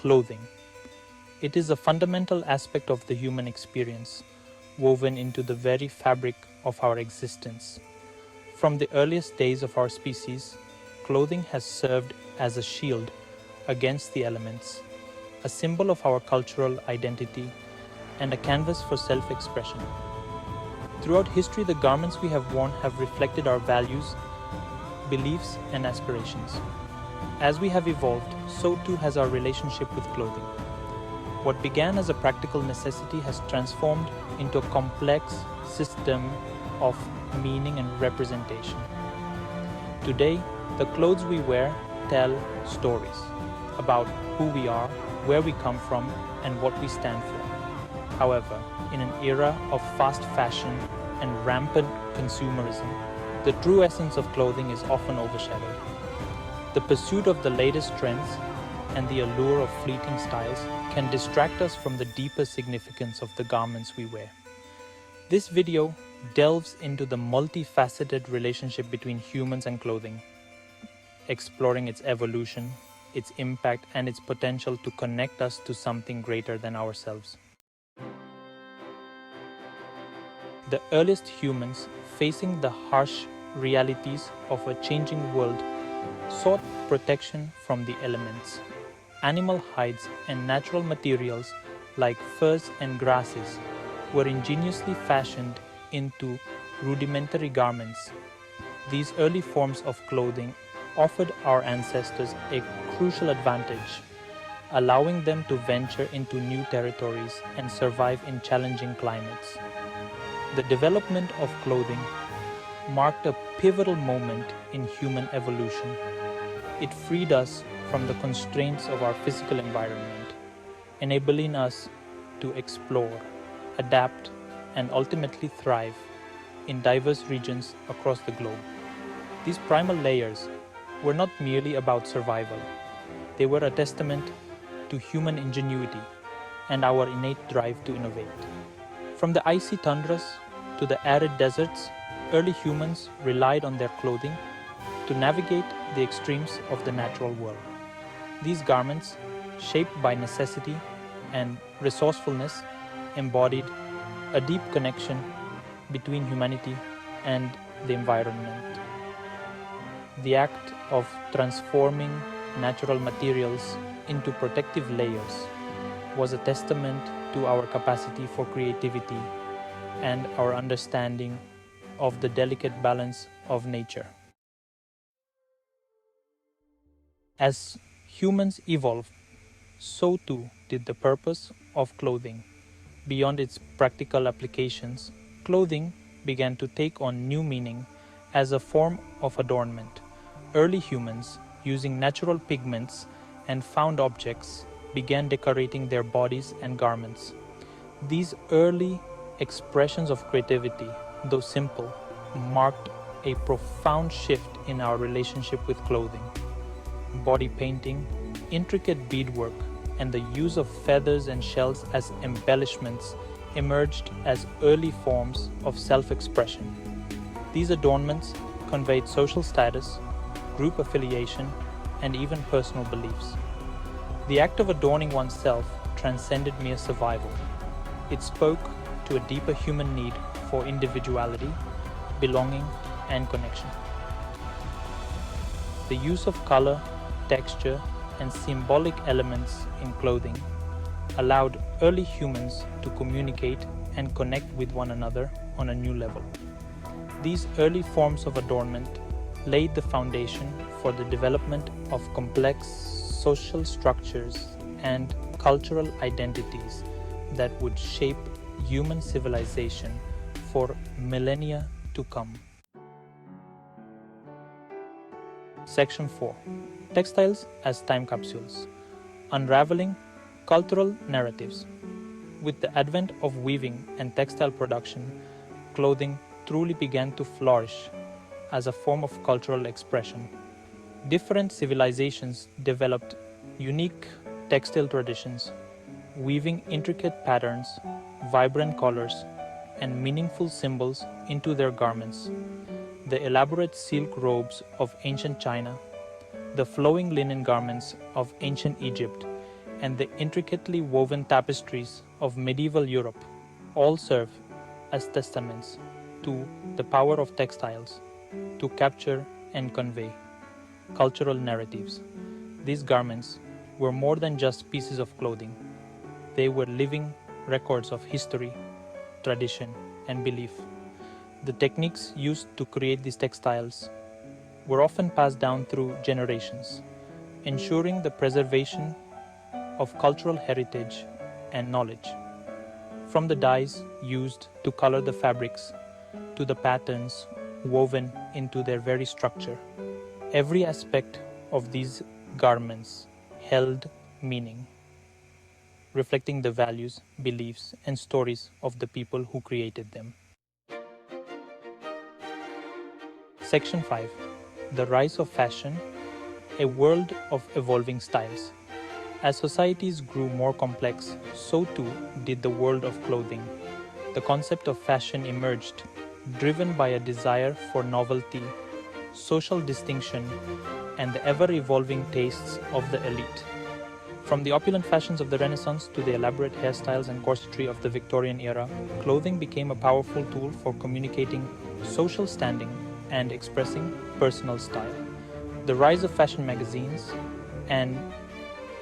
clothing. It is a fundamental aspect of the human experience, woven into the very fabric of our existence. From the earliest days of our species, clothing has served as a shield against the elements, a symbol of our cultural identity, and a canvas for self-expression. Throughout history, the garments we have worn have reflected our values, beliefs, and aspirations. As we have evolved, so too has our relationship with clothing. What began as a practical necessity has transformed into a complex system of meaning and representation. Today, the clothes we wear tell stories about who we are, where we come from, and what we stand for. However, in an era of fast fashion and rampant consumerism, the true essence of clothing is often overshadowed. The pursuit of the latest trends and the allure of fleeting styles can distract us from the deeper significance of the garments we wear. This video delves into the multifaceted relationship between humans and clothing, exploring its evolution, its impact, and its potential to connect us to something greater than ourselves. The earliest humans, facing the harsh realities of a changing world, sought protection from the elements. Animal hides and natural materials like furs and grasses were ingeniously fashioned into rudimentary garments. These early forms of clothing offered our ancestors a crucial advantage, allowing them to venture into new territories and survive in challenging climates. The development of clothing marked a pivotal moment in human evolution. It freed us from the constraints of our physical environment, enabling us to explore, adapt, and ultimately thrive in diverse regions across the globe. These primal layers were not merely about survival. They were a testament to human ingenuity and our innate drive to innovate. From the icy tundras to the arid deserts, early humans relied on their clothing to navigate the extremes of the natural world. These garments, shaped by necessity and resourcefulness, embodied a deep connection between humanity and the environment. The act of transforming natural materials into protective layers was a testament to our capacity for creativity and our understanding of the delicate balance of nature. As humans evolved, so too did the purpose of clothing. Beyond its practical applications, clothing began to take on new meaning as a form of adornment. Early humans, using natural pigments and found objects, began decorating their bodies and garments. These early expressions of creativity, though simple, marked a profound shift in our relationship with clothing. Body painting, intricate beadwork, and the use of feathers and shells as embellishments emerged as early forms of self-expression. These adornments conveyed social status, group affiliation, and even personal beliefs. The act of adorning oneself transcended mere survival. It spoke to a deeper human need for individuality, belonging, and connection. The use of color, texture, and symbolic elements in clothing allowed early humans to communicate and connect with one another on a new level. These early forms of adornment laid the foundation for the development of complex social structures and cultural identities that would shape human civilization for millennia to come. Section 4. Textiles as time capsules. Unraveling cultural narratives. With the advent of weaving and textile production, clothing truly began to flourish as a form of cultural expression. Different civilizations developed unique textile traditions, weaving intricate patterns, vibrant colors, and meaningful symbols into their garments. The elaborate silk robes of ancient China, the flowing linen garments of ancient Egypt, and the intricately woven tapestries of medieval Europe all serve as testaments to the power of textiles to capture and convey cultural narratives. These garments were more than just pieces of clothing. They were living records of history, tradition, and belief. The techniques used to create these textiles were often passed down through generations, ensuring the preservation of cultural heritage and knowledge. From the dyes used to color the fabrics to the patterns woven into their very structure, every aspect of these garments held meaning, reflecting the values, beliefs, and stories of the people who created them. Section 5. The Rise of Fashion, a World of Evolving Styles. As societies grew more complex, so too did the world of clothing. The concept of fashion emerged, driven by a desire for novelty, social distinction, and the ever-evolving tastes of the elite. From the opulent fashions of the Renaissance to the elaborate hairstyles and corsetry of the Victorian era, clothing became a powerful tool for communicating social standing and expressing personal style. The rise of fashion magazines and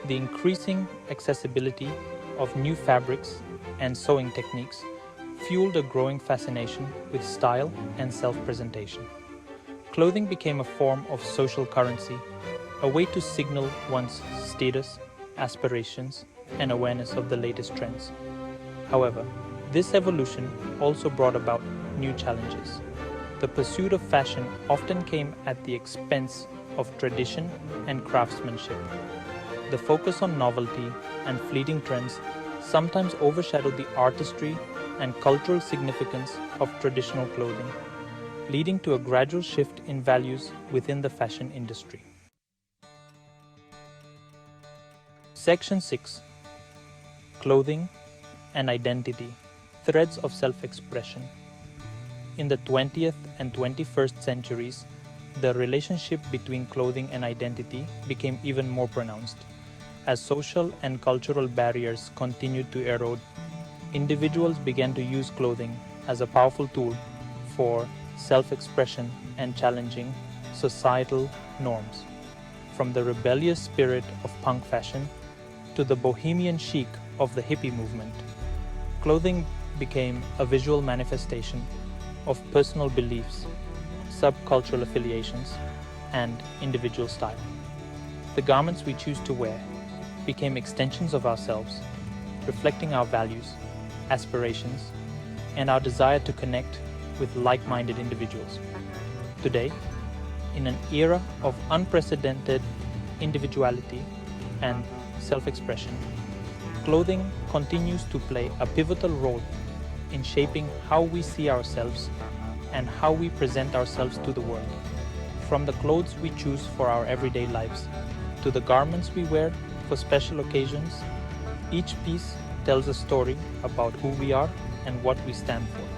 the increasing accessibility of new fabrics and sewing techniques fueled a growing fascination with style and self-presentation. Clothing became a form of social currency, a way to signal one's status, aspirations, and awareness of the latest trends. However, this evolution also brought about new challenges. The pursuit of fashion often came at the expense of tradition and craftsmanship. The focus on novelty and fleeting trends sometimes overshadowed the artistry and cultural significance of traditional clothing, leading to a gradual shift in values within the fashion industry. Section 6. Clothing and Identity, Threads of Self-Expression. In the 20th and 21st centuries, the relationship between clothing and identity became even more pronounced. As social and cultural barriers continued to erode, individuals began to use clothing as a powerful tool for self-expression and challenging societal norms. From the rebellious spirit of punk fashion to the bohemian chic of the hippie movement, clothing became a visual manifestation of personal beliefs, subcultural affiliations, and individual style. The garments we choose to wear became extensions of ourselves, reflecting our values, aspirations, and our desire to connect with like-minded individuals. Today, in an era of unprecedented individuality and self-expression, clothing continues to play a pivotal role in shaping how we see ourselves and how we present ourselves to the world. From the clothes we choose for our everyday lives to the garments we wear for special occasions, each piece tells a story about who we are and what we stand for.